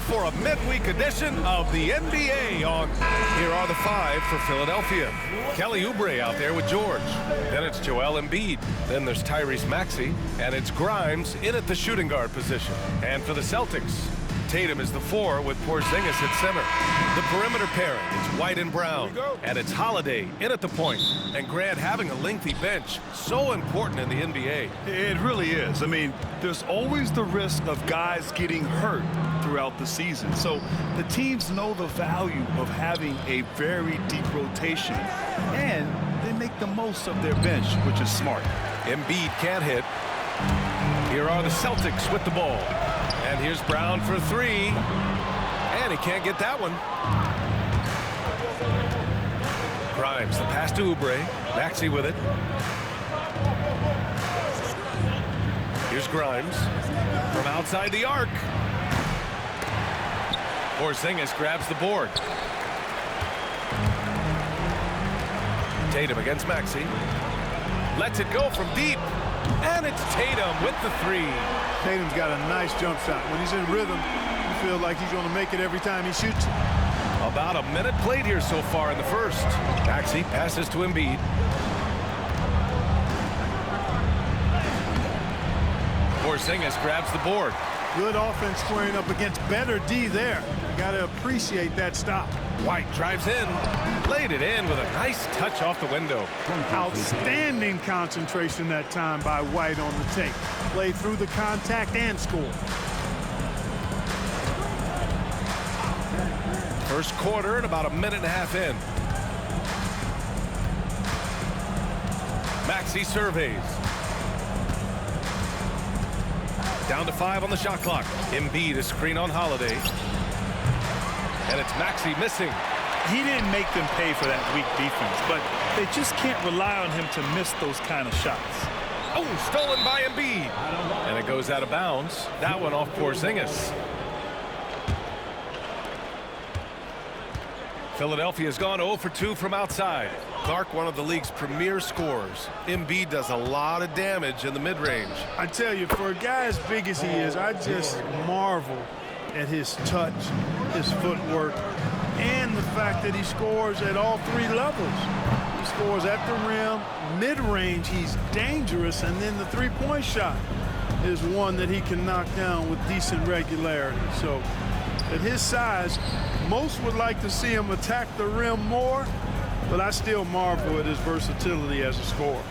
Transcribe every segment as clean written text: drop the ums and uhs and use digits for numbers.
for a midweek edition of the NBA on. Here are the five for Philadelphia. Kelly Oubre out there with George. Then it's Joel Embiid. Then there's Tyrese Maxey. And it's Grimes in at the shooting guard position. And for the Celtics, Tatum is the 4 with Porzingis at center. The perimeter pairing, it's White and Brown. And it's Holiday in at the point. And Grant, having a lengthy bench, so important in the NBA. It really is. I mean, there's always the risk of guys getting hurt throughout the season. So the teams know the value of having a very deep rotation. And they make the most of their bench, which is smart. Embiid can't hit. Here are the Celtics with the ball. And here's Brown for 3. And he can't get that one. Grimes, the pass to Oubre. Maxey with it. Here's Grimes from outside the arc. Porzingis grabs the board. Tatum against Maxey. Lets it go from deep. And it's Tatum with the 3. Tatum's got a nice jump shot. When he's in rhythm, you feel like he's going to make it every time he shoots. About a minute played here so far in the first. Maxey passes to Embiid. Porzingis grabs the board. Good offense squaring up against better D there. You got to appreciate that stop. White drives in. Laid it in with a nice touch off the window. Outstanding concentration that time by White on the take. Played through the contact and scored. First quarter and about a minute and a half in. Maxey surveys. Down to 5 on the shot clock. Embiid a screen on Holiday. And it's Maxey missing. He didn't make them pay for that weak defense, but they just can't rely on him to miss those kind of shots. Oh, stolen by Embiid. And it goes out of bounds. That one off Porzingis. Philadelphia's gone 0 for 2 from outside. Clark, one of the league's premier scorers. Embiid does a lot of damage in the mid-range. I tell you, for a guy as big as he is, I just marvel at his touch, his footwork, and the fact that he scores at all 3 levels. He scores at the rim, mid-range, he's dangerous, and then the three-point shot is one that he can knock down with decent regularity. So at his size, most would like to see him attack the rim more, but I still marvel at his versatility as a scorer.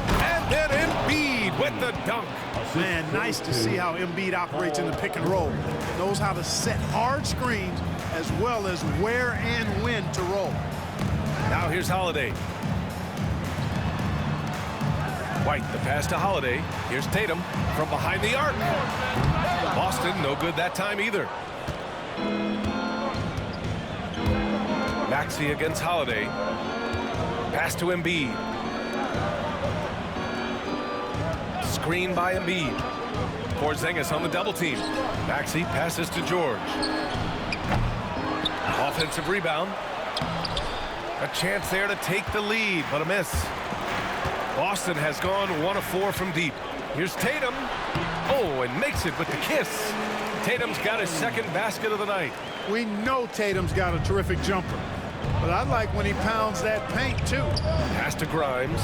And then Embiid with the dunk. Man, nice to see how Embiid operates in the pick and roll. Knows how to set hard screens as well as where and when to roll. Now here's Holiday. White, the pass to Holiday. Here's Tatum from behind the arc. Boston, no good that time either. Maxey against Holiday. Pass to Embiid. Screen by Embiid. Porzingis on the double team. Maxey passes to George. Offensive rebound. A chance there to take the lead, but a miss. Boston has gone 1 of 4 from deep. Here's Tatum. Oh, and makes it with the kiss. Tatum's got his second basket of the night. We know Tatum's got a terrific jumper, but I like when he pounds that paint too. Pass to Grimes.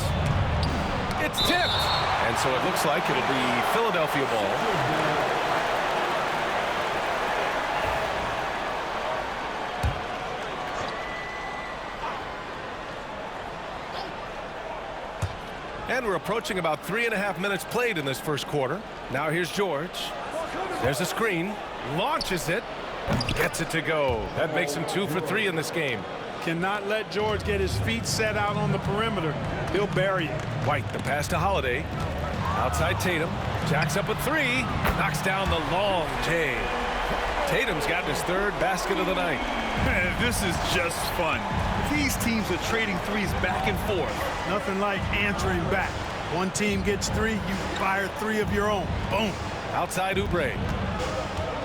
It's tipped. And so it looks like it'll be Philadelphia ball. And we're approaching about 3.5 minutes played in this first quarter. Now here's George. There's a screen. Launches it. Gets it to go. That makes him 2 for 3 in this game. Cannot let George get his feet set out on the perimeter. He'll bury it. White, the pass to Holiday. Outside Tatum. Jacks up with 3. Knocks down the long J. Tatum's gotten his 3rd basket of the night. Man, this is just fun. These teams are trading threes back and forth. Nothing like answering back. One team gets 3, you fire 3 of your own. Boom. Outside Oubre.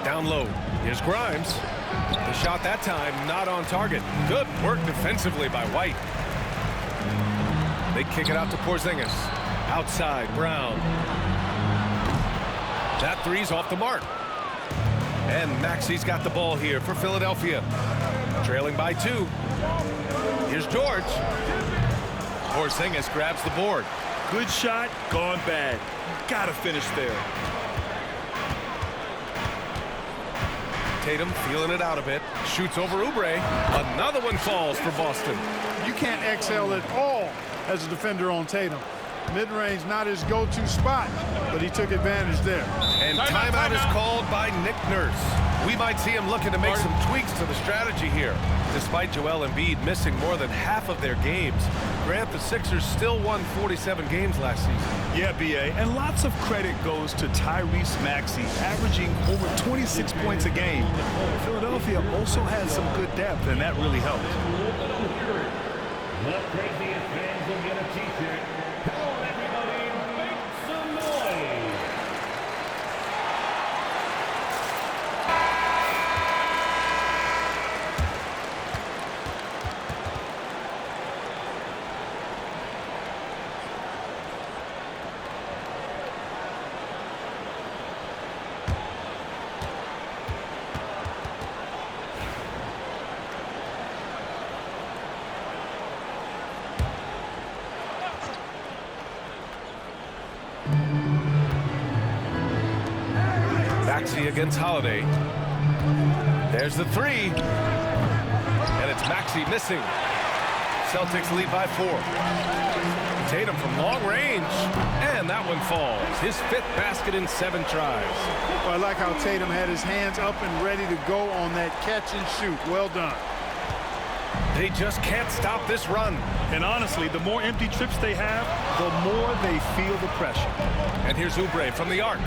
Down low. Here's Grimes. The shot that time not on target. Good work defensively by White. They kick it out to Porzingis. Outside Brown. That 3's off the mark. And Maxey's got the ball here for Philadelphia. Trailing by 2. Here's George. Porzingis grabs the board. Good shot, gone bad. Gotta finish there. Tatum feeling it out a bit. Shoots over Oubre. Another one falls for Boston. You can't exhale at all as a defender on Tatum. Mid-range not his go-to spot, but he took advantage there. And timeout is called by Nick Nurse. We might see him looking to make some tweaks to the strategy here. Despite Joel Embiid missing more than half of their games, Grant, the Sixers still won 47 games last season. Yeah, B.A., and lots of credit goes to Tyrese Maxey, averaging over 26 points a game. Philadelphia also had some good depth, and that really helped. The craziest fans will get a t-shirt. Come on, everybody, make some noise. Maxey against Holiday. There's the 3. And it's Maxey missing. Celtics lead by 4. Tatum from long range. And that one falls. His 5th basket in 7 tries. Well, I like how Tatum had his hands up and ready to go on that catch and shoot. Well done. They just can't stop this run. And honestly, the more empty trips they have, the more they feel the pressure. And here's Oubre from the arc.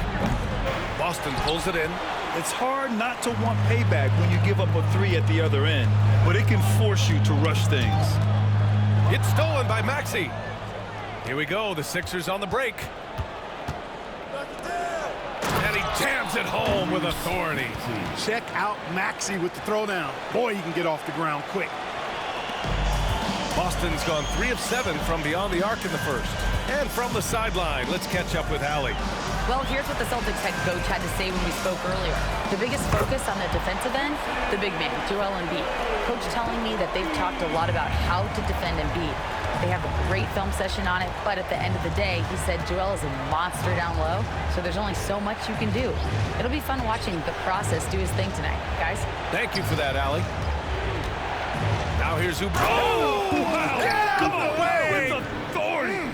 Boston pulls it in. It's hard not to want payback when you give up a 3 at the other end, but it can force you to rush things. It's stolen by Maxey. Here we go, the Sixers on the break. And he jams it home with authority. Check out Maxey with the throwdown. Boy, he can get off the ground quick. Boston's gone 3 of 7 from beyond the arc in the first. And from the sideline, let's catch up with Hallie. Well, here's what the Celtics head coach had to say when we spoke earlier. The biggest focus on the defensive end, the big man, Joel Embiid. Coach telling me that they've talked a lot about how to defend Embiid. They have a great film session on it, but at the end of the day, he said Joel is a monster down low, so there's only so much you can do. It'll be fun watching the process do his thing tonight, guys. Thank you for that, Hallie. Now here's Oubre. Oh, wow! Get away! With authority!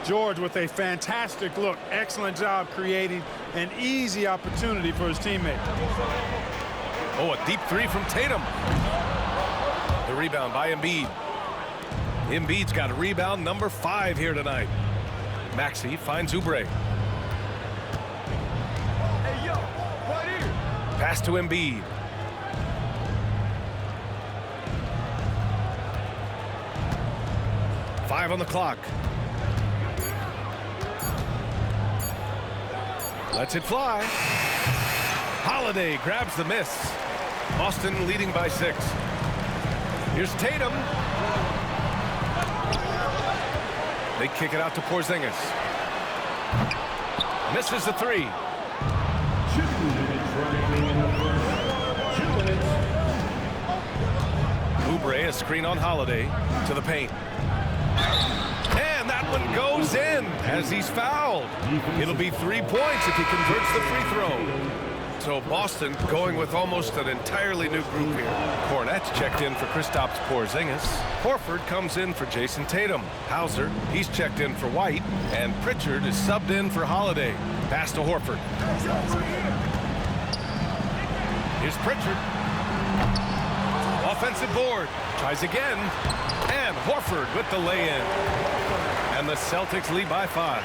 George with a fantastic look. Excellent job creating an easy opportunity for his teammate. Oh, a deep 3 from Tatum. The rebound by Embiid. Embiid's got a rebound number 5 here tonight. Maxey finds Oubre. Hey, yo, right here. Pass to Embiid. Five on the clock. Lets it fly. Holiday grabs the miss. Boston leading by 6. Here's Tatum. They kick it out to Porzingis. Misses the 3. 2 minutes remaining in the first. 2 minutes. Oubre, a screen on Holiday to the paint. And that one goes in as he's fouled. It'll be 3 points if he converts the free throw. So Boston going with almost an entirely new group here. Kornet's checked in for Kristaps Porzingis. Horford comes in for Jason Tatum. Hauser, he's checked in for White. And Pritchard is subbed in for Holiday. Pass to Horford. Here's Pritchard. Offensive board. Tries again. And Horford with the lay-in. And the Celtics lead by 5.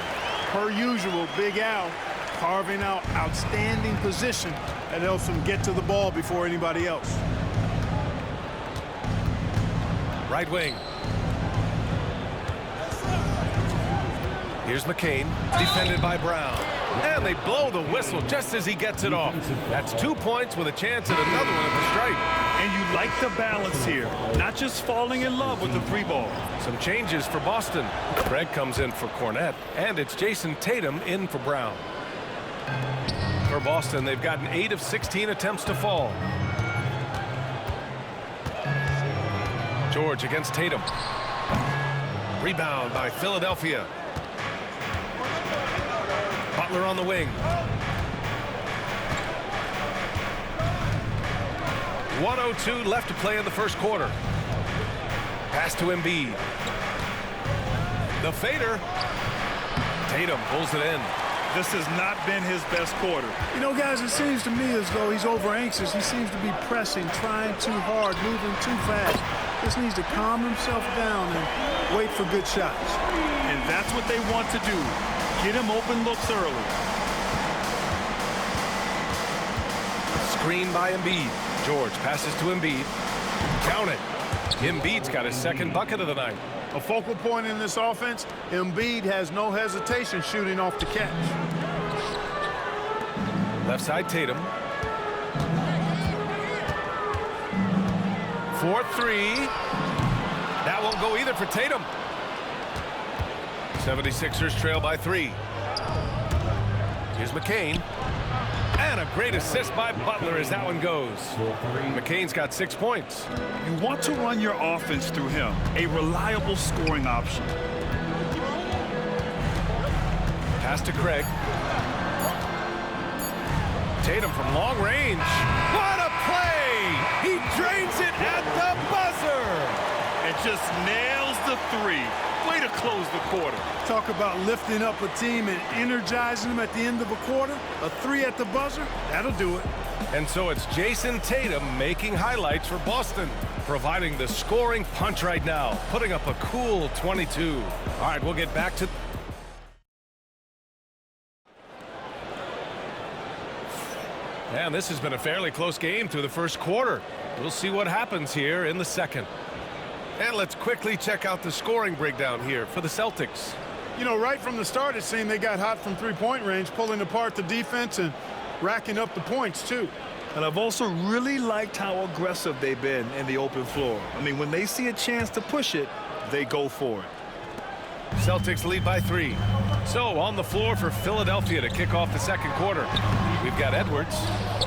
Per usual, Big Al carving out outstanding position that helps him get to the ball before anybody else. Right wing. Here's McCain, defended by Brown. And they blow the whistle just as he gets it off. That's 2 points with a chance at another one at the stripe. And you like the balance here, not just falling in love with the 3 ball. Some changes for Boston. Greg comes in for Kornet, and it's Jason Tatum in for Brown. For For Boston, they've gotten 8 of 16 attempts to fall. George against Tatum. Rebound by Philadelphia. Butler on the wing. 1:02 left to play in the first quarter. Pass to Embiid. The fader. Tatum pulls it in. This has not been his best quarter. You know, guys, it seems to me as though he's over anxious. He seems to be pressing, trying too hard, moving too fast. Just needs to calm himself down and wait for good shots. And that's what they want to do. Get him open looks early. Screen by Embiid. George passes to Embiid. Count it. Embiid's got his second bucket of the night. A focal point in this offense, Embiid has no hesitation shooting off the catch. Left side Tatum. 4-3. That won't go either for Tatum. 76ers trail by 3. Here's McCain. And a great assist by Butler as that one goes. McCain's got 6 points. You want to run your offense through him, a reliable scoring option. Pass to Craig. Tatum from long range. What a play! He drains it at the buzzer! And just nails the 3. Way to close the quarter. Talk about lifting up a team and energizing them at the end of a quarter. A 3 at the buzzer, that'll do it. And so it's Jason Tatum making highlights for Boston, providing the scoring punch right now, putting up a cool 22. All right, we'll get back to... And this has been a fairly close game through the first quarter. We'll see what happens here in the second. And let's quickly check out the scoring breakdown here for the Celtics. You know, right from the start, it seemed they got hot from three-point range, pulling apart the defense and racking up the points, too. And I've also really liked how aggressive they've been in the open floor. I mean, when they see a chance to push it, they go for it. Celtics lead by 3. So on the floor for Philadelphia to kick off the second quarter. We've got Edwards.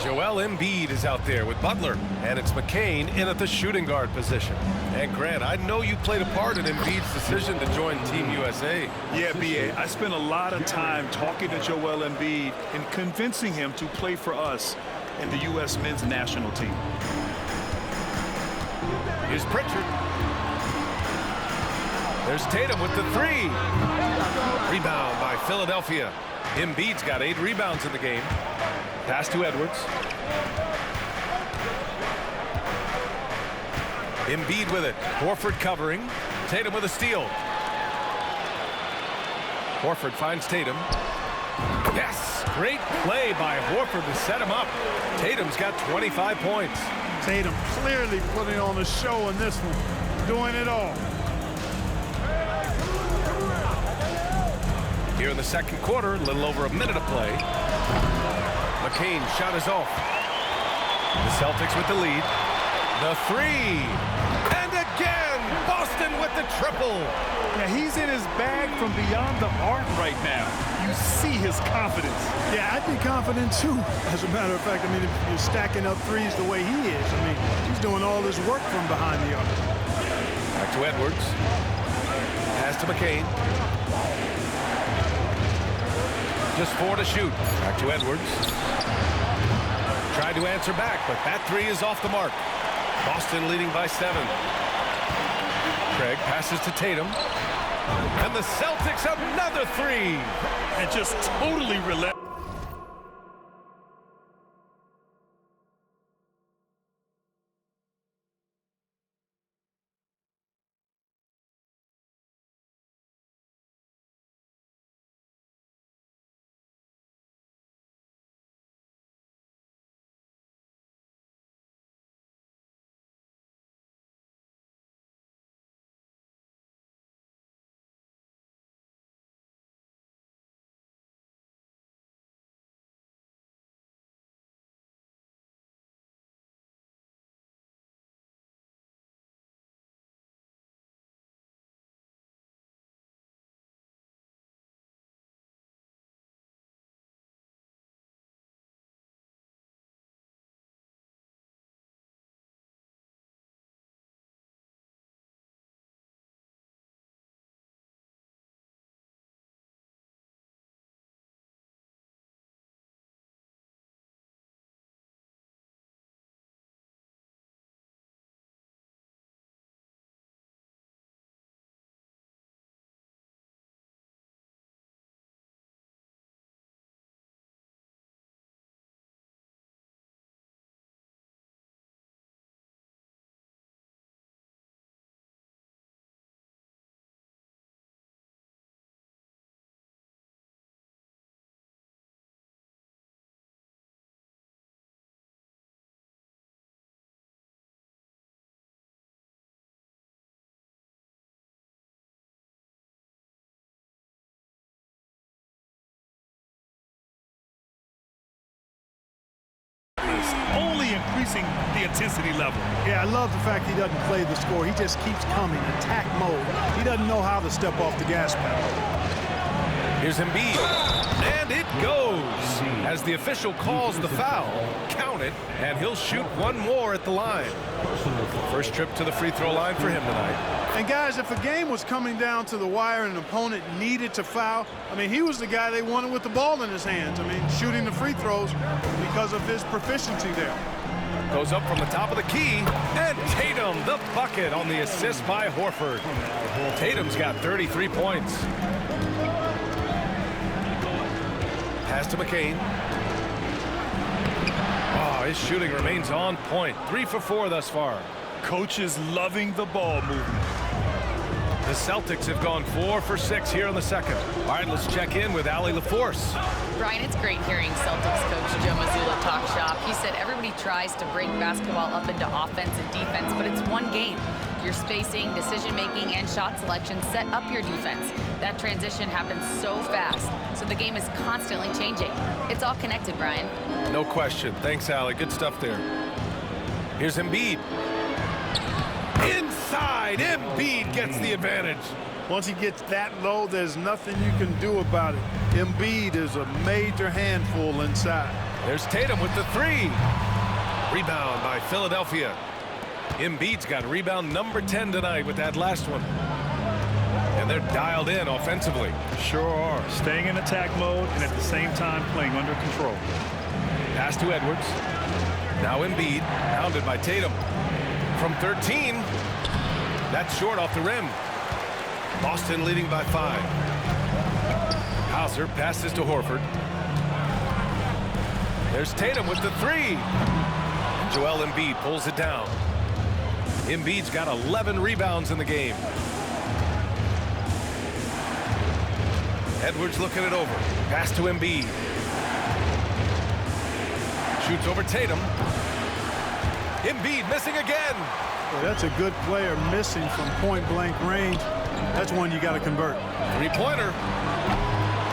Joel Embiid is out there with Butler. And it's McCain in at the shooting guard position. And Grant, I know you played a part in Embiid's decision to join Team USA. Yeah, B.A., I spent a lot of time talking to Joel Embiid and convincing him to play for us in the U.S. men's national team. Here's Pritchard. There's Tatum with the 3. Rebound by Philadelphia. Embiid's got 8 rebounds in the game. Pass to Edwards. Embiid with it. Horford covering. Tatum with a steal. Horford finds Tatum. Yes! Great play by Horford to set him up. Tatum's got 25 points. Tatum clearly putting on a show in this one. Doing it all. Here in the second quarter, a little over a minute of play. McCain shot is off. The Celtics with the lead. The 3. And again, Boston with the triple. Yeah, he's in his bag from beyond the arc right now. You see his confidence. Yeah, I'd be confident, too. As a matter of fact, I mean, if you're stacking up threes the way he is, I mean, he's doing all his work from behind the arc. Back to Edwards. Pass to McCain. Just 4 to shoot. Back to Edwards. Tried to answer back, but that 3 is off the mark. Boston leading by 7. Craig passes to Tatum. And the Celtics another 3. And just totally relentless. increasing the intensity level. Yeah, I love the fact he doesn't play the score. He just keeps coming, attack mode. He doesn't know how to step off the gas pedal. Here's Embiid, and it goes. As the official calls the foul, count it, and he'll shoot one more at the line. First trip to the free throw line for him tonight. And guys, if a game was coming down to the wire and an opponent needed to foul, I mean, he was the guy they wanted with the ball in his hands. I mean, shooting the free throws because of his proficiency there. Goes up from the top of the key, and Tatum, the bucket on the assist by Horford. Tatum's got 33 points. Pass to McCain. Oh, his shooting remains on point. 3 for 4 thus far. Coach is loving the ball movement. The Celtics have gone 4 for 6 here in the second. All right, let's check in with Allie LaForce. Brian, it's great hearing Celtics coach Joe Mazzulla talk shop. He said everybody tries to break basketball up into offense and defense, but it's one game. Your spacing, decision-making, and shot selection set up your defense. That transition happens so fast, so the game is constantly changing. It's all connected, Brian. No question. Thanks, Allie. Good stuff there. Here's Embiid. Inside, Embiid gets the advantage. Once he gets that low, there's nothing you can do about it. Embiid is a major handful inside. There's Tatum with the 3. Rebound by Philadelphia. Embiid's got rebound number 10 tonight with that last one. And they're dialed in offensively. Sure are. Staying in attack mode and at the same time playing under control. Pass to Edwards. Now Embiid, pounded by Tatum. From 13, that's short off the rim. Boston leading by 5. Hauser passes to Horford. There's Tatum with the 3. Joel Embiid pulls it down. Embiid's got 11 rebounds in the game. Edwards looking it over. Pass to Embiid. Shoots over Tatum. Embiid missing again. Well, that's a good player missing from point-blank range. That's one you got to convert. Three-pointer.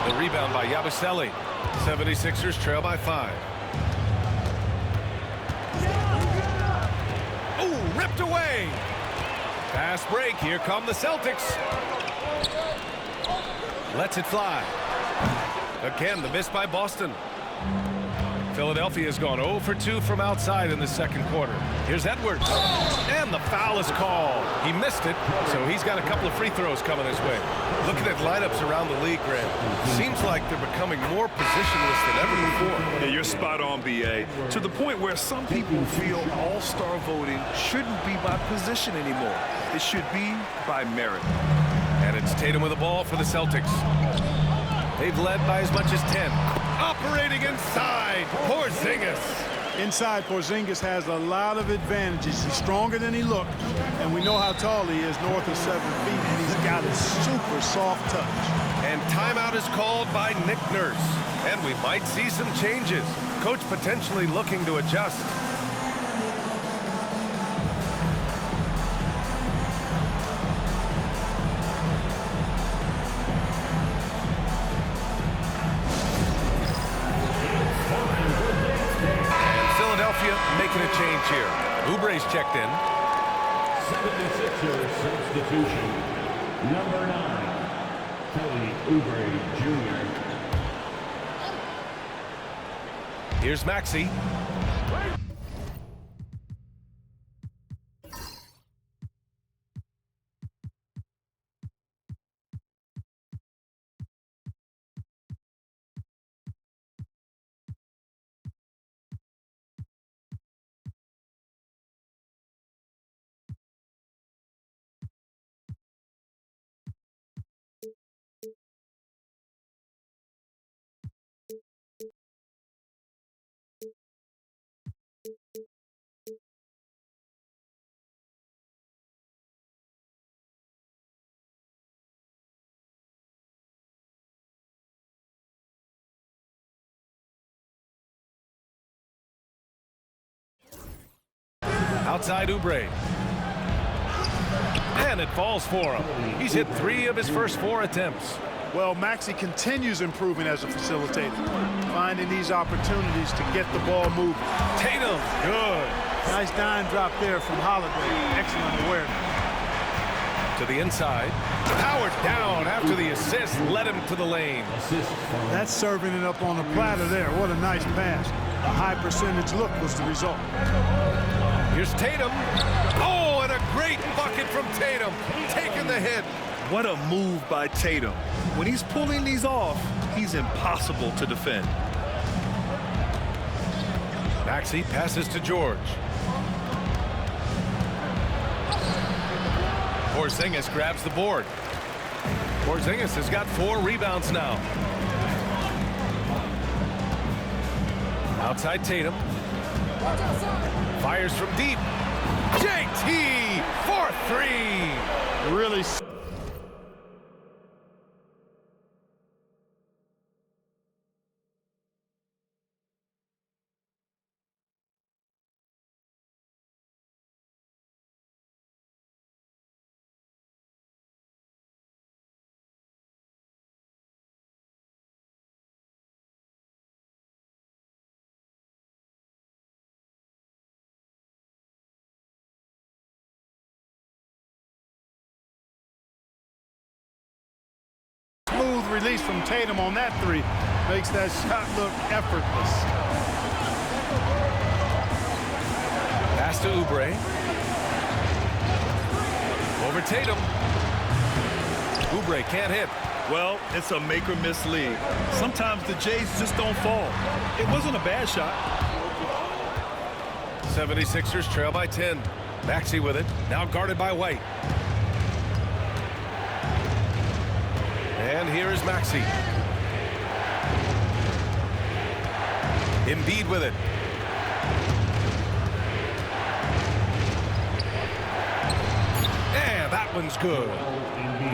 The rebound by Yabusele. 76ers trail by 5. Oh, ripped away. Fast break. Here come the Celtics. Lets it fly. Again, the miss by Boston. Philadelphia has gone 0 for 2 from outside in the second quarter. Here's Edwards. And the foul is called. He missed it, so he's got a couple of free throws coming his way. Looking at lineups around the league, Grant, seems like they're becoming more positionless than ever before. Yeah, you're spot on, B.A. To the point where some people feel all-star voting shouldn't be by position anymore. It should be by merit. And it's Tatum with the ball for the Celtics. They've led by as much as 10. Operating inside, Porzingis. Inside, Porzingis has a lot of advantages. He's stronger than he looked, and we know how tall he is, north of 7 feet, and he's got a super soft touch. And timeout is called by Nick Nurse. And we might see some changes. Coach potentially looking to adjust. Making a change here. Oubre's checked in. 76ers substitution. Number 9, Kelly Oubre Jr. Here's Maxey. Outside Oubre. And it falls for him. He's hit 3 of his first 4 attempts. Well, Maxey continues improving as a facilitator, finding these opportunities to get the ball moving. Tatum, good. Nice dime drop there from Holiday. Excellent awareness. To the inside. Powered down after the assist led him to the lane. That's serving it up on the platter there. What a nice pass. A high percentage look was the result. Here's Tatum. Oh, and a great bucket from Tatum. Taking the hit. What a move by Tatum. When he's pulling these off, he's impossible to defend. Maxey passes to George. Porzingis grabs the board. Porzingis has got 4 rebounds now. Outside Tatum. Fires from deep. JT for 3. Really. Smooth release from Tatum on that 3 makes that shot look effortless. Pass to Oubre. Over Tatum. Oubre can't hit. Well, it's a make or miss league. Sometimes the Jays just don't fall. It wasn't a bad shot. 76ers trail by 10. Maxey with it. Now guarded by White. And here is Maxey. Embiid with it. And that one's good.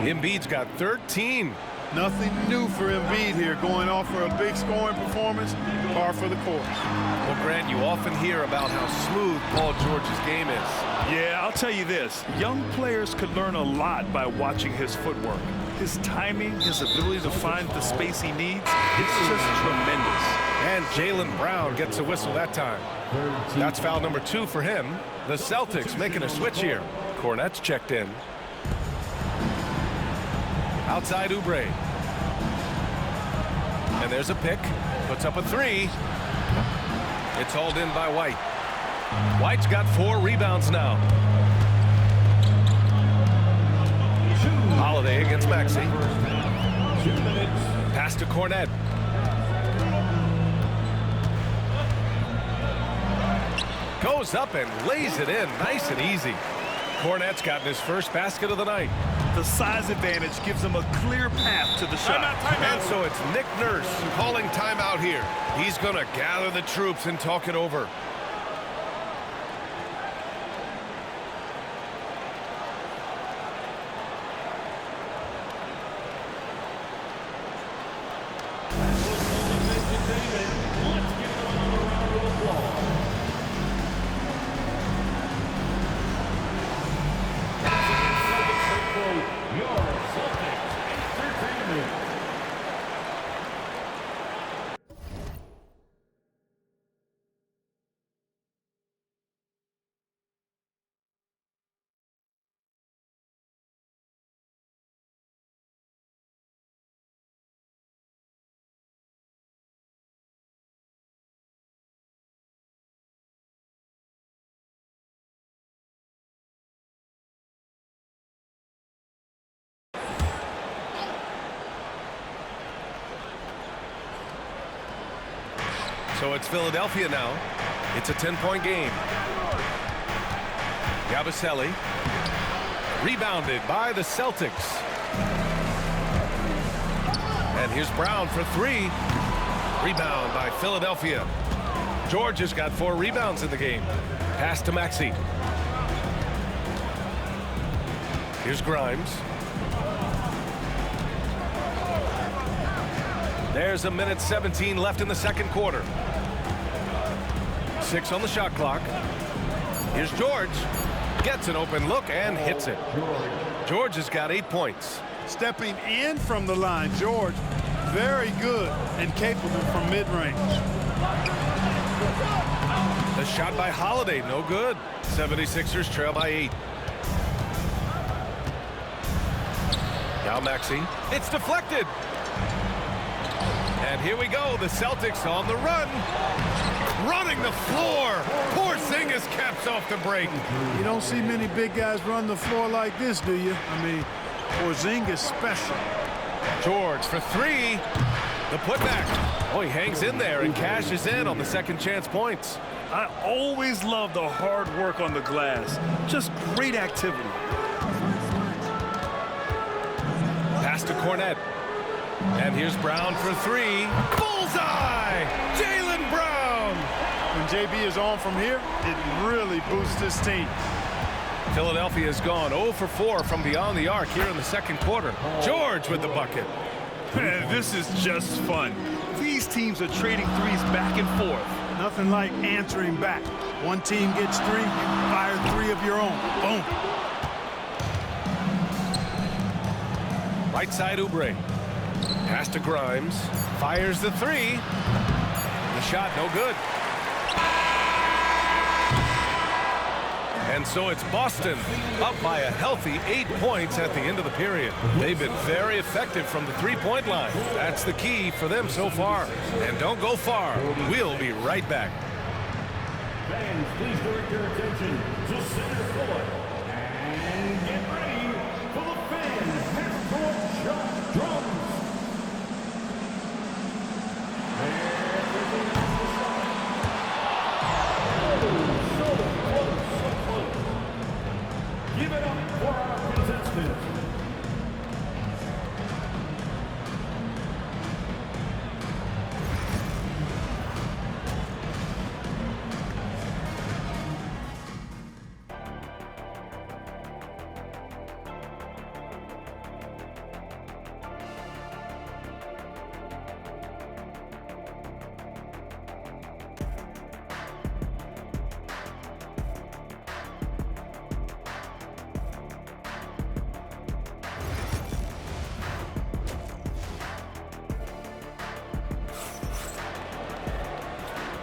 Embiid's got 13. Nothing new for Embiid here, going off for a big scoring performance, par for the course. Well, Grant, you often hear about how smooth Paul George's game is. Yeah, I'll tell you this. Young players could learn a lot by watching his footwork. His timing, his ability to find the space he needs, it's just tremendous. And Jaylen Brown gets a whistle that time. That's foul number 2 for him. The Celtics making a switch here. Cornette's checked in. Outside Oubre. And there's a pick. Puts up a 3. It's hauled in by White. White's got 4 rebounds now. Holiday against Maxey. Pass to Cornette. Goes up and lays it in nice and easy. Cornette's gotten his first basket of the night. The size advantage gives him a clear path to the shot. And so it's Nick Nurse calling timeout here. He's going to gather the troops and talk it over. So it's Philadelphia now. It's a 10-point game. Yabusele rebounded by the Celtics. And here's Brown for 3. Rebound by Philadelphia. George has got 4 rebounds in the game. Pass to Maxey. Here's Grimes. There's a minute 17 left in the second quarter. 6 on the shot clock. Here's George. Gets an open look and hits it. George has got 8 points. Stepping in from the line, George, very good and capable from mid-range. The shot by Holiday, no good. 76ers trail by 8. Now Maxey. It's deflected. And here we go. The Celtics on the run. Running the floor. Porzingis caps off the break. You don't see many big guys run the floor like this, do you? I mean, Porzingis special. George for 3. The putback. Oh, he hangs in there and cashes in on the second chance points. I always love the hard work on the glass. Just great activity. Pass to Cornette. And here's Brown for 3. Bullseye! Jaylen Brown! When JB is on from here, it really boosts his team. Philadelphia has gone 0 for 4 from beyond the arc here in the second quarter. George with the bucket. Man, this is just fun. These teams are trading threes back and forth. Nothing like answering back. One team gets 3, you fire 3 of your own. Boom. Right side Oubre. Pass to Grimes. Fires the 3. The shot no good. And so it's Boston up by a healthy 8 points at the end of the period. They've been very effective from the three-point line. That's the key for them so far. And don't go far. We'll be right back. Fans, please direct your attention to center court. And get ready for the fans half-court shot drums. Give it up for our contestants.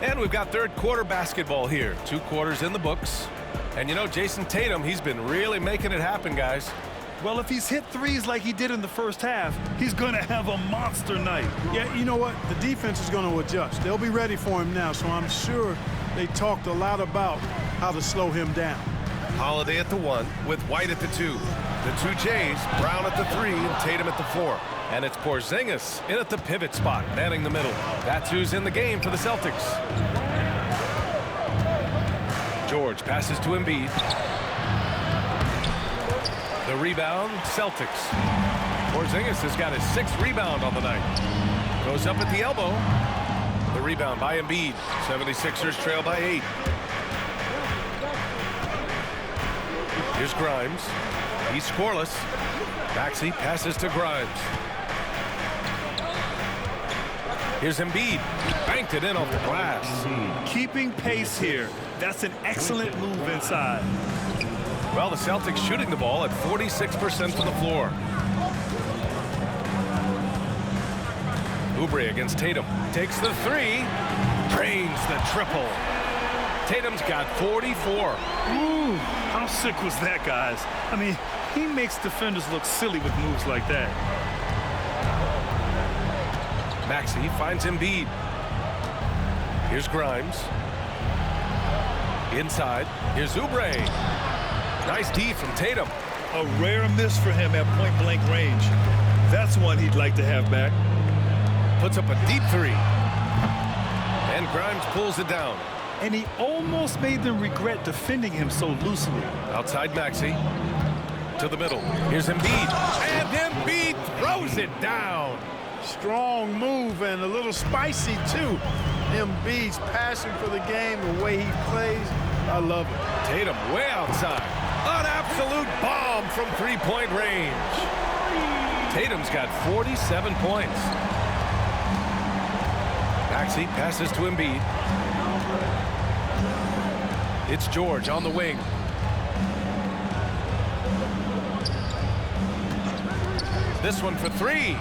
And we've got third quarter basketball here. 2 quarters in the books. And you know, Jason Tatum, he's been really making it happen, guys. Well, if he's hit threes like he did in the first half, he's going to have a monster night. Yeah, you know what? The defense is going to adjust. They'll be ready for him now, so I'm sure they talked a lot about how to slow him down. Holiday at the 1 with White at the 2. The 2 Jays, Brown at the 3 and Tatum at the 4. And it's Porzingis in at the pivot spot, manning the middle. That's who's in the game for the Celtics. George passes to Embiid. The rebound, Celtics. Porzingis has got his 6th rebound on the night. Goes up at the elbow. The rebound by Embiid. 76ers trail by 8. Here's Grimes. He's scoreless. Maxey passes to Grimes. Here's Embiid. Banked it in off the glass. Keeping pace here. That's an excellent move inside. Well, the Celtics shooting the ball at 46% from the floor. Oubre against Tatum. Takes the 3. Drains the triple. Tatum's got 44. Ooh, how sick was that, guys? I mean, he makes defenders look silly with moves like that. Maxey finds Embiid. Here's Grimes. Inside. Here's Oubre. Nice D from Tatum. A rare miss for him at point-blank range. That's one he'd like to have back. Puts up a deep 3. And Grimes pulls it down. And he almost made them regret defending him so loosely. Outside Maxey. To the middle. Here's Embiid. And Embiid throws it down. Strong move and a little spicy, too. Embiid's passion for the game, the way he plays, I love it. Tatum way outside. An absolute bomb from three-point range. Tatum's got 47 points. Maxey passes to Embiid. It's George on the wing. This one for 3.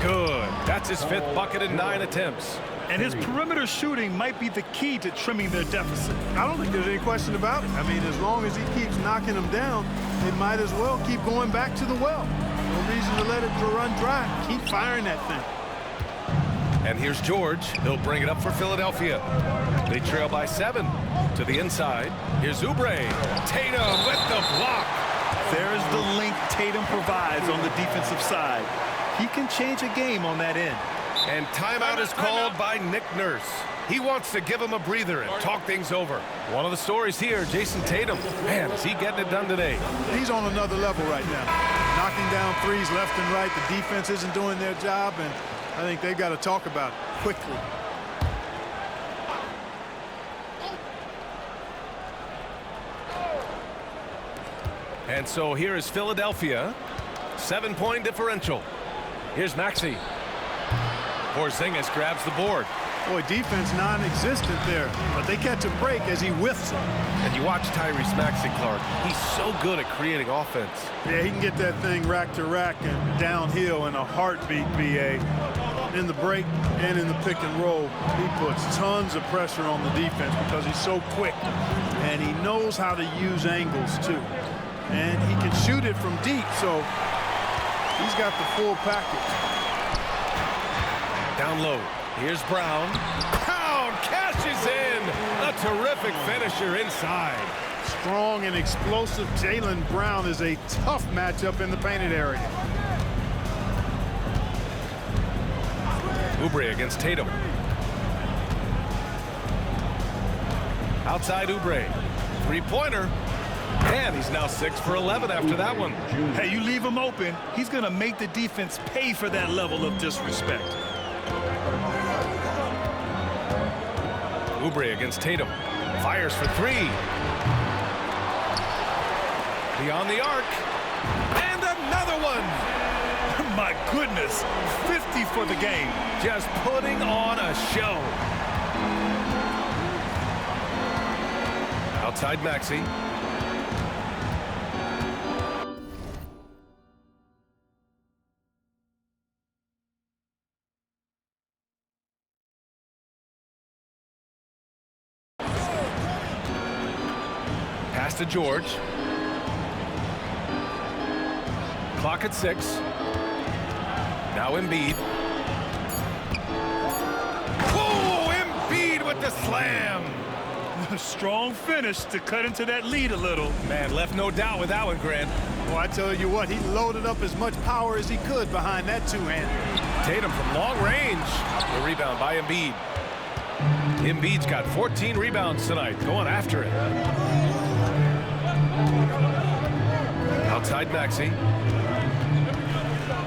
Good. That's his 5th bucket in 9 attempts. And his perimeter shooting might be the key to trimming their deficit. I don't think there's any question about it. I mean, as long as he keeps knocking them down, they might as well keep going back to the well. No reason to let it run dry. Keep firing that thing. And here's George. He'll bring it up for Philadelphia. They trail by 7 to the inside. Here's Oubre. Tatum with the block. There's the link Tatum provides on the defensive side. He can change a game on that end. And timeout is called by Nick Nurse. He wants to give him a breather and talk things over. One of the stories here, Jason Tatum. Man, is he getting it done today. He's on another level right now. Knocking down threes left and right. The defense isn't doing their job, and I think they've got to talk about it quickly. And so here is Philadelphia. 7-point differential. Here's Maxey. Porzingis grabs the board. Boy, defense non-existent there, but they catch a break as he whiffs it. And you watch Tyrese Maxey, Clark. He's so good at creating offense. Yeah, he can get that thing rack to rack and downhill in a heartbeat, BA. In the break and in the pick and roll, he puts tons of pressure on the defense because he's so quick. And he knows how to use angles, too. And he can shoot it from deep, so he's got the full package. Down low. Here's Brown. Brown cashes in. A terrific finisher inside. Strong and explosive Jaylen Brown is a tough matchup in the painted area. Oubre against Tatum. Outside Oubre. Three-pointer. And he's now 6 for 11 after that one. Hey, you leave him open, he's going to make the defense pay for that level of disrespect. Oubre against Tatum. Fires for 3. Beyond the arc. And another one. My goodness, 50 for the game. Just putting on a show. Outside Maxey. Pass to George. Clock at 6. Now Embiid. Whoa! Embiid with the slam. A strong finish to cut into that lead a little. Man, left no doubt with that one, Grant. Well, I tell you what, he loaded up as much power as he could behind that two-hander. Tatum from long range. The rebound by Embiid. Embiid's got 14 rebounds tonight, going after it. Outside Maxey.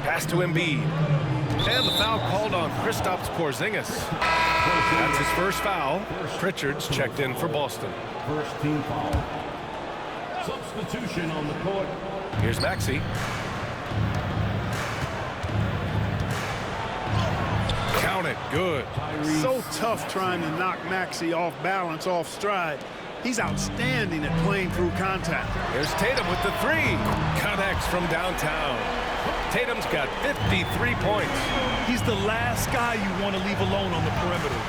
Pass to Embiid. And the foul called on Kristaps Porzingis. That's his first foul. Pritchard's checked in for Boston. First team foul. Substitution on the court. Here's Maxey. Count it. Good. So tough trying to knock Maxey off balance, off stride. He's outstanding at playing through contact. Here's Tatum with the 3. Connects from downtown. Tatum's got 53 points. He's the last guy you want to leave alone on the perimeter.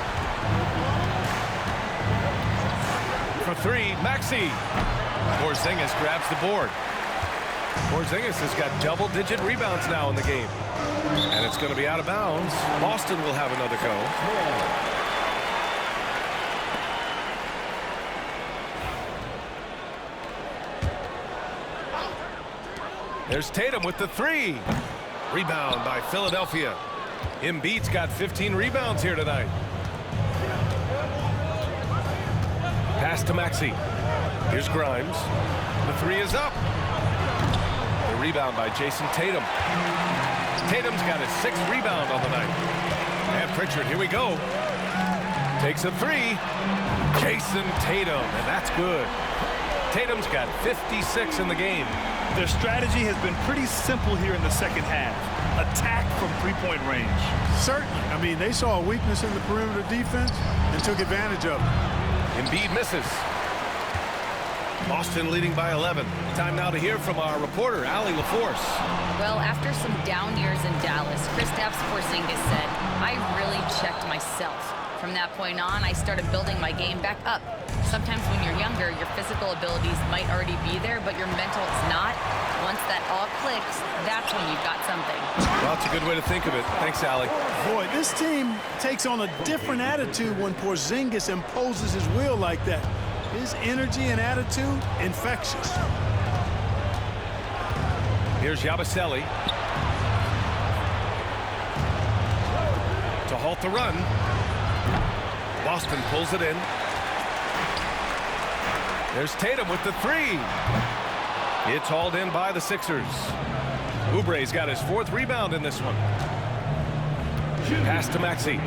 For 3, Maxey. Porzingis grabs the board. Porzingis has got double-digit rebounds now in the game. And it's going to be out of bounds. Boston will have another go. There's Tatum with the 3. Rebound by Philadelphia. Embiid's got 15 rebounds here tonight. Pass to Maxey. Here's Grimes. The 3 is up. The rebound by Jason Tatum. Tatum's got his 6th rebound on the night. And Pritchard, here we go. Takes a 3. Jason Tatum, and that's good. Tatum's got 56 in the game. Their strategy has been pretty simple here in the second half. Attack from three-point range. Certainly. I mean, they saw a weakness in the perimeter defense and took advantage of it. Embiid misses. Boston leading by 11. Time now to hear from our reporter, Allie LaForce. Well, after some down years in Dallas, Kristaps Porzingis said, I really checked myself. From that point on, I started building my game back up. Sometimes when you're younger, your physical abilities might already be there, but your mental is not. Once that all clicks, that's when you've got something. Well, it's a good way to think of it. Thanks, Allie. Boy, this team takes on a different attitude when Porzingis imposes his will like that. His energy and attitude, infectious. Here's Yabusele to halt the run. Boston pulls it in. There's Tatum with the three. It's hauled in by the Sixers. Oubre's got his 4th rebound in this one. Pass to Maxey.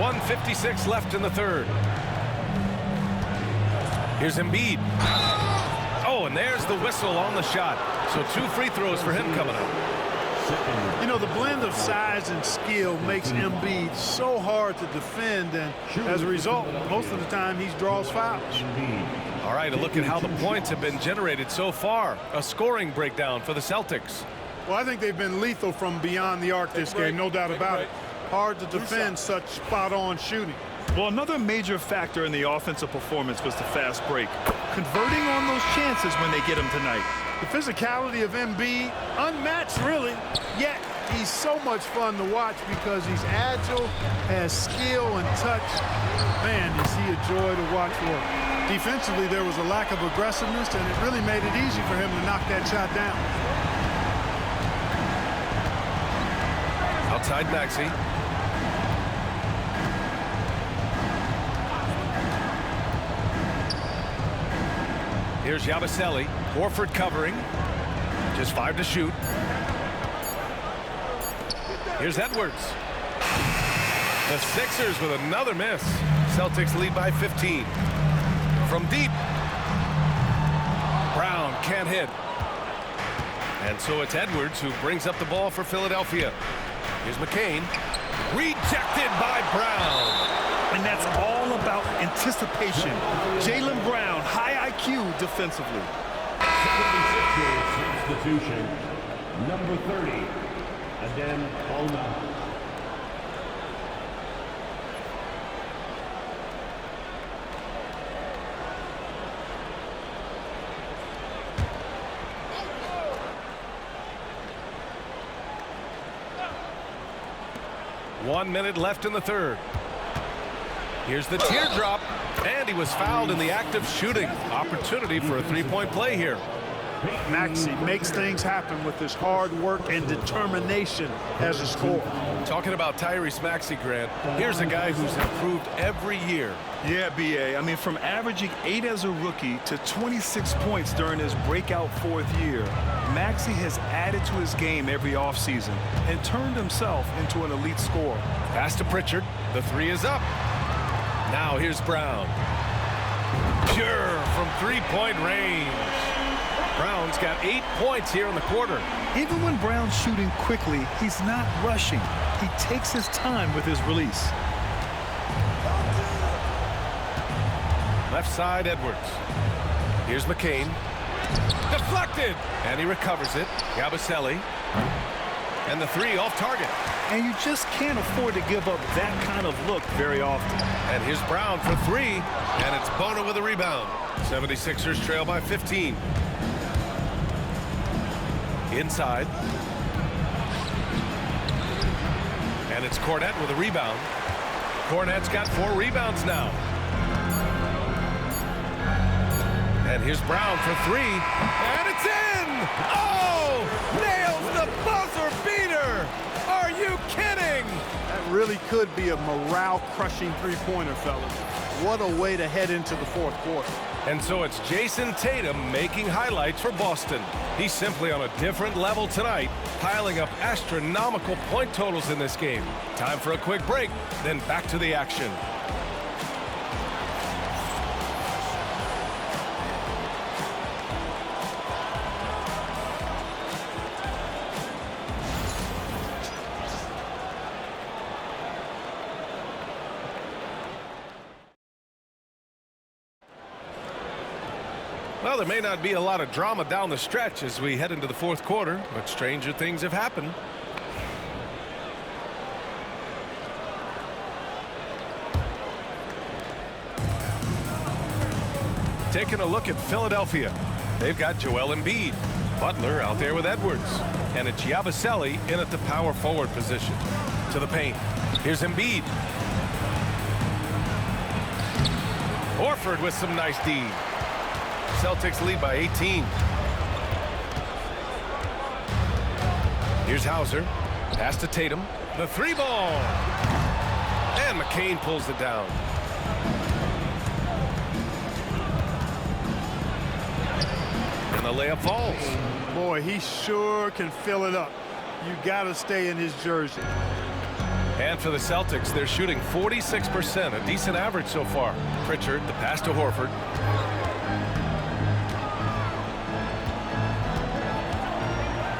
1:56 left in the third. Here's Embiid. Oh, and there's the whistle on the shot. So 2 free throws for him coming up. You know, the blend of size and skill makes Embiid so hard to defend, and as a result, most of the time he draws fouls. All right, a look at how the points have been generated so far. A scoring breakdown for the Celtics. Well, I think they've been lethal from beyond the arc this game, no doubt about it. Hard to defend such spot-on shooting. Well, another major factor in the offensive performance was the fast break. Converting on those chances when they get them tonight. The physicality of Embiid, unmatched really, yet he's so much fun to watch because he's agile, has skill and touch. Man, is he a joy to watch work. Defensively, there was a lack of aggressiveness, and it really made it easy for him to knock that shot down. Outside Maxey. Here's Yabusele. Horford covering. Just 5 to shoot. Here's Edwards. The Sixers with another miss. Celtics lead by 15. From deep. Brown can't hit. And so it's Edwards who brings up the ball for Philadelphia. Here's McCain. Rejected by Brown. And that's all about anticipation. Jaylen Brown, high IQ defensively. 76ers substitution, number 30, Adem Alma. One minute left in the third. Here's the teardrop, and he was fouled in the act of shooting. Opportunity for a three-point play here. Maxey makes things happen with his hard work and determination as a scorer. Talking about Tyrese Maxey, Grant, here's a guy who's improved every year. Yeah, B.A. I mean, from averaging 8 as a rookie to 26 points during his breakout 4th year, Maxey has added to his game every offseason and turned himself into an elite scorer. Pass to Pritchard. The three is up. Now here's Brown. Pure from three-point range. Brown's got 8 points here in the quarter. Even when Brown's shooting quickly, he's not rushing. He takes his time with his release. Left side, Edwards. Here's McCain. Deflected! And he recovers it. Yabusele. And the three off target. And you just can't afford to give up that kind of look very often. And here's Brown for three. And it's Bona with a rebound. 76ers trail by 15. Inside. And it's Kornet with a rebound. Kornet's got 4 rebounds now. And here's Brown for three. And it's in! Oh! Nails the buzzer beater! Are you kidding? That really could be a morale-crushing three-pointer, fellas. What a way to head into the fourth quarter. And so it's Jason Tatum making highlights for Boston. He's simply on a different level tonight, piling up astronomical point totals in this game. Time for a quick break, then back to the action. Well, there may not be a lot of drama down the stretch as we head into the fourth quarter, but stranger things have happened. taking a look at Philadelphia. They've got Joel Embiid, Butler out there with Edwards, and it's Yabusele in at the power forward position. To the paint. Here's Embiid. Horford with some nice D. Celtics lead by 18. Here's Hauser. Pass to Tatum. The three ball. And McCain pulls it down. And the layup falls. Boy, he sure can fill it up. You got to stay in his jersey. And for the Celtics, they're shooting 46%, a decent average so far. Pritchard, the pass to Horford.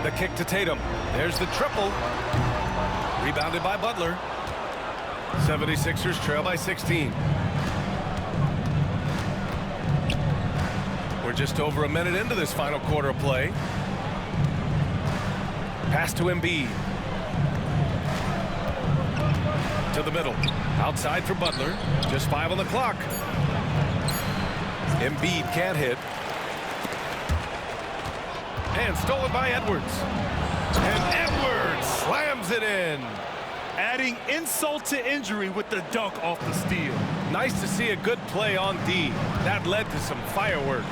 The kick to Tatum. There's the triple. Rebounded by Butler. 76ers trail by 16. We're just over a minute into this final quarter of play. Pass to Embiid. To the middle. Outside for Butler. Just 5 on the clock. Embiid can't hit. And stolen by Edwards. And Edwards slams it in. Adding insult to injury with the dunk off the steal. Nice to see a good play on D. That led to some fireworks.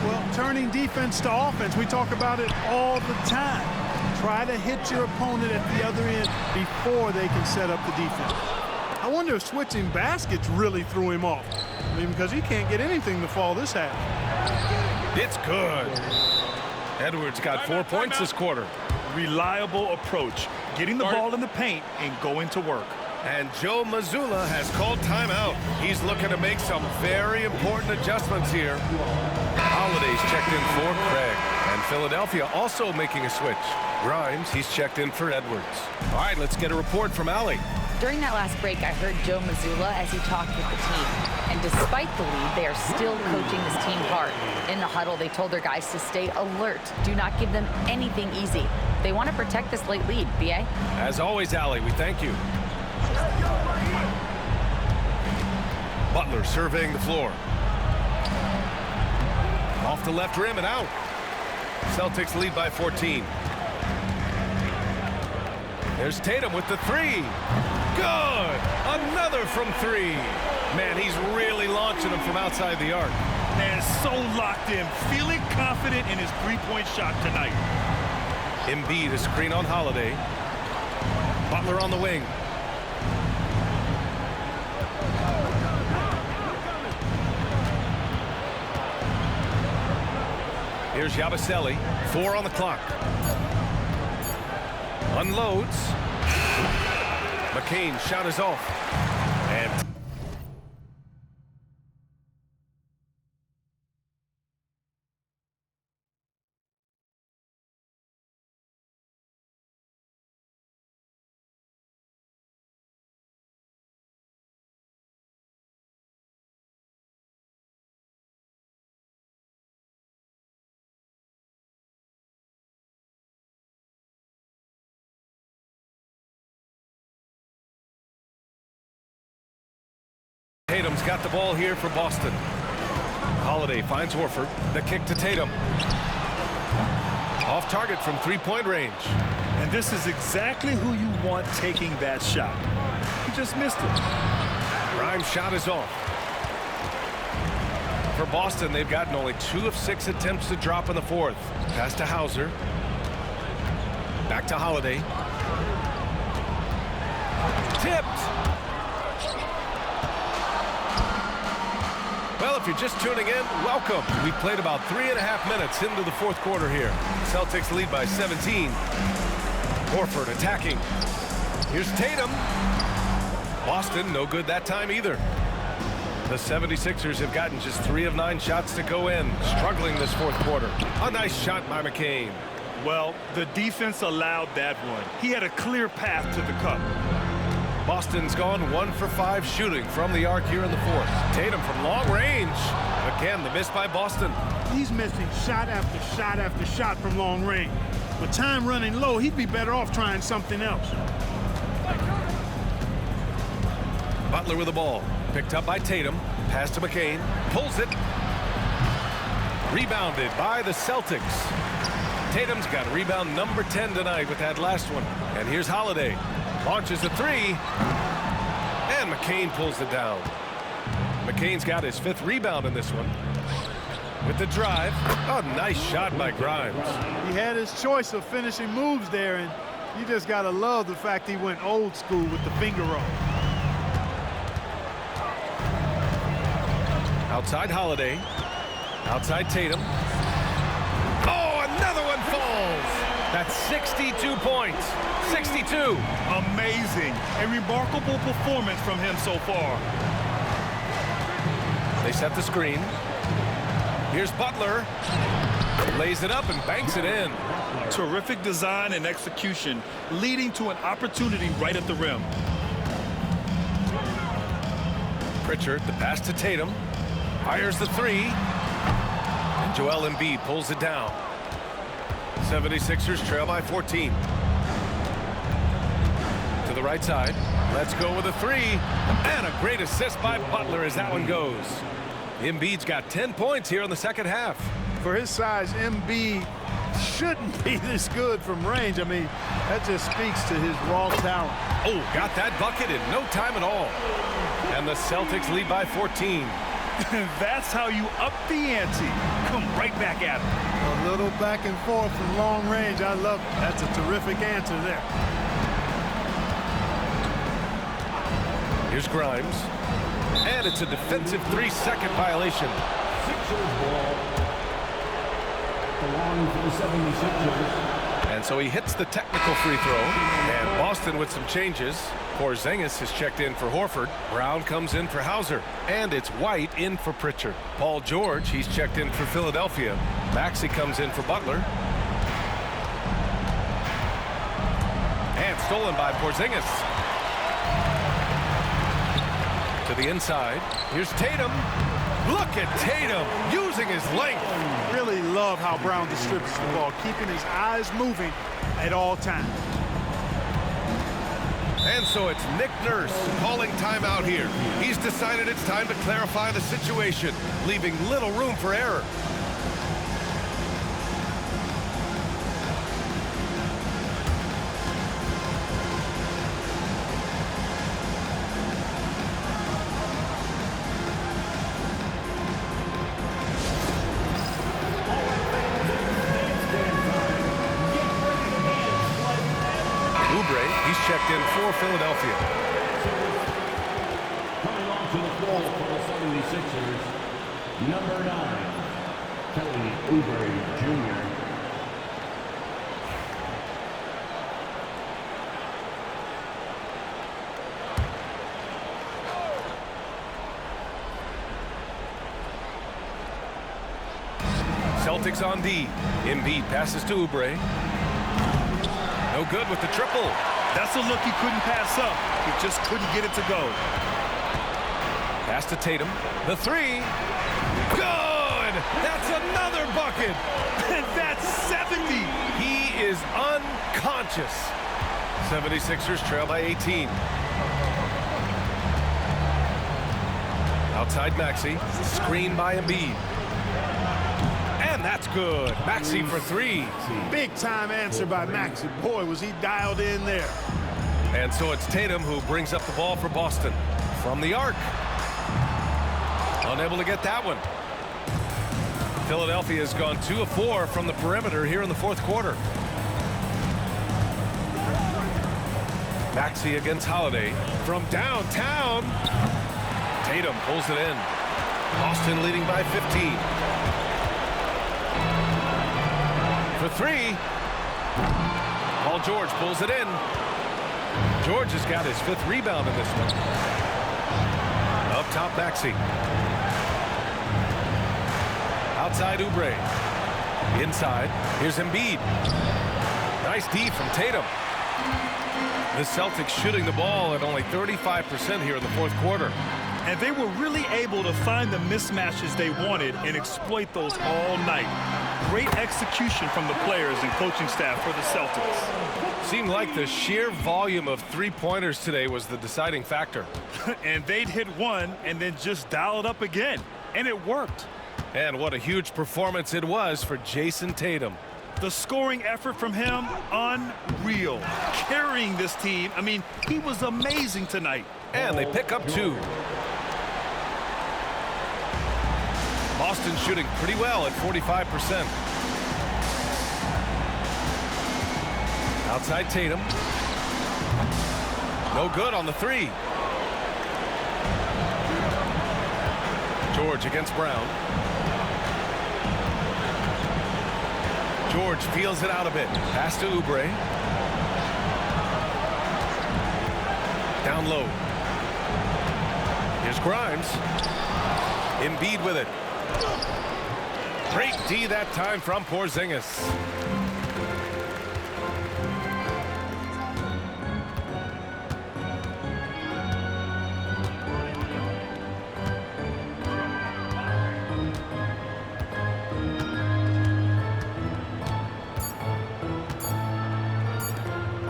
Well, turning defense to offense, we talk about it all the time. Try to hit your opponent at the other end before they can set up the defense. I wonder if switching baskets really threw him off. I mean, because he can't get anything to fall this half. It's good. Edwards got 4 points this quarter. Reliable approach. Getting the ball in the paint and going to work. And Joe Mazzulla has called timeout. He's looking to make some very important adjustments here. Holiday's checked in for Craig. And Philadelphia also making a switch. Grimes, he's checked in for Edwards. All right, let's get a report from Allie. During that last break, I heard Joe Mazzulla as he talked with the team. And despite the lead, they are still coaching this team hard. In the huddle, they told their guys to stay alert. Do not give them anything easy. They want to protect this late lead, B.A. As always, Allie, we thank you. Butler surveying the floor. Off the left rim and out. Celtics lead by 14. There's Tatum with the three. Good. Another from three. Man, he's really launching them from outside the arc. And so locked in, feeling confident in his three-point shot tonight. Embiid, a screen on Holiday. Butler on the wing. Here's Yabusele. 4 on the clock. Unloads. McCain's shot is off. And Tatum's got the ball here for Boston. Holiday finds Horford. The kick to Tatum. Off target from three-point range. And this is exactly who you want taking that shot. He just missed it. Grimes' shot is off. For Boston, they've gotten only 2 of 6 attempts to drop in the fourth. Pass to Hauser. Back to Holiday. Tipped. Well, if you're just tuning in, welcome. We've played about 3.5 minutes into the fourth quarter here. Celtics lead by 17. Horford attacking. Here's Tatum. Boston, no good that time either. The 76ers have gotten just 3 of 9 shots to go in, struggling this fourth quarter. A nice shot by McCain. Well, the defense allowed that one. He had a clear path to the cup. Boston's gone 1 for 5 shooting from the arc here in the fourth. Tatum from long range. Again, the miss by Boston. He's missing shot after shot after shot from long range. With time running low, he'd be better off trying something else. Butler with the ball. Picked up by Tatum. Pass to McCain. Pulls it. Rebounded by the Celtics. Tatum's got rebound number 10 tonight with that last one. And here's Holiday. Launches a three. And McCain pulls it down. McCain's got his 5th rebound in this one. With the drive. Oh, nice shot by Grimes. He had his choice of finishing moves there, and you just got to love the fact he went old school with the finger roll. Outside Holiday. Outside Tatum. Oh, another one falls. That's 62 points. 62. Amazing. A remarkable performance from him so far. They set the screen. Here's Butler. Lays it up and banks it in. Terrific design and execution, leading to an opportunity right at the rim. Pritchard, the pass to Tatum. Fires the three. And Joel Embiid pulls it down. 76ers trail by 14. To the right side. Let's go with a three. And a great assist by Butler as that one goes. Embiid's got 10 points here in the second half. For his size, Embiid shouldn't be this good from range. I mean, that just speaks to his raw talent. Oh, got that bucket in no time at all. And the Celtics lead by 14. That's how you up the ante. Come right back at him. A little back and forth from long range. I love it. That's a terrific answer there. Here's Grimes. And it's a defensive 3-second violation. Sixers ball. Belongs to the 76ers. And so he hits the technical free throw. And Boston with some changes. Porzingis has checked in for Horford. Brown comes in for Hauser. And it's White in for Pritchard. Paul George, he's checked in for Philadelphia. Maxey comes in for Butler. And stolen by Porzingis. To the inside. Here's Tatum. Look at Tatum using his length. Really love how Brown distributes the ball, keeping his eyes moving at all times. And so it's Nick Nurse calling timeout here. He's decided it's time to clarify the situation, leaving little room for error. He's checked in for Philadelphia. Coming onto the floor for the 76ers, number 9, Kelly Oubre Jr. Celtics on D. Embiid passes to Oubre. No good with the triple. That's a look he couldn't pass up. He just couldn't get it to go. Pass to Tatum. The three. Good! That's another bucket. And that's 70. He is unconscious. 76ers trail by 18. Outside Maxey. Screen by Embiid. And that's good. Maxey for three. Big time answer by Maxey. Boy, was he dialed in there. And so it's Tatum who brings up the ball for Boston. From the arc. Unable to get that one. Philadelphia has gone 2 of 4 from the perimeter here in the fourth quarter. Maxey against Holiday. From downtown. Tatum pulls it in. Boston leading by 15. For three. Paul George pulls it in. George has got his 5th rebound in this one. Up top, Maxey. Outside Oubre. Inside. Here's Embiid. Nice D from Tatum. The Celtics shooting the ball at only 35% here in the fourth quarter. And they were really able to find the mismatches they wanted and exploit those all night. Great execution from the players and coaching staff for the Celtics. Seemed like the sheer volume of three-pointers today was the deciding factor. And they'd hit one and then just dial it up again. And it worked. And what a huge performance it was for Jason Tatum. The scoring effort from him, unreal. Carrying this team. I mean, he was amazing tonight. And they pick up 2. Boston shooting pretty well at 45%. Outside Tatum. No good on the 3. George against Brown. George feels it out a bit. Pass to Oubre. Down low. Here's Grimes. Embiid with it. Great D that time from Porzingis.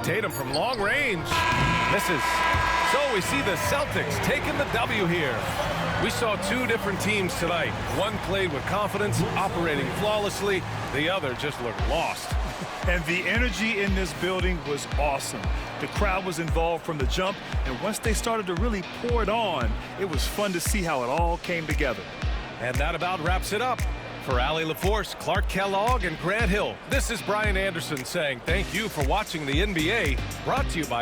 Tatum from long range. Misses. So we see the Celtics taking the W here. We saw 2 different teams tonight. One played with confidence, operating flawlessly. The other just looked lost. And the energy in this building was awesome. The crowd was involved from the jump, and once they started to really pour it on, it was fun to see how it all came together. And that about wraps it up. For Allie LaForce, Clark Kellogg, and Grant Hill, this is Brian Anderson saying thank you for watching the NBA, brought to you by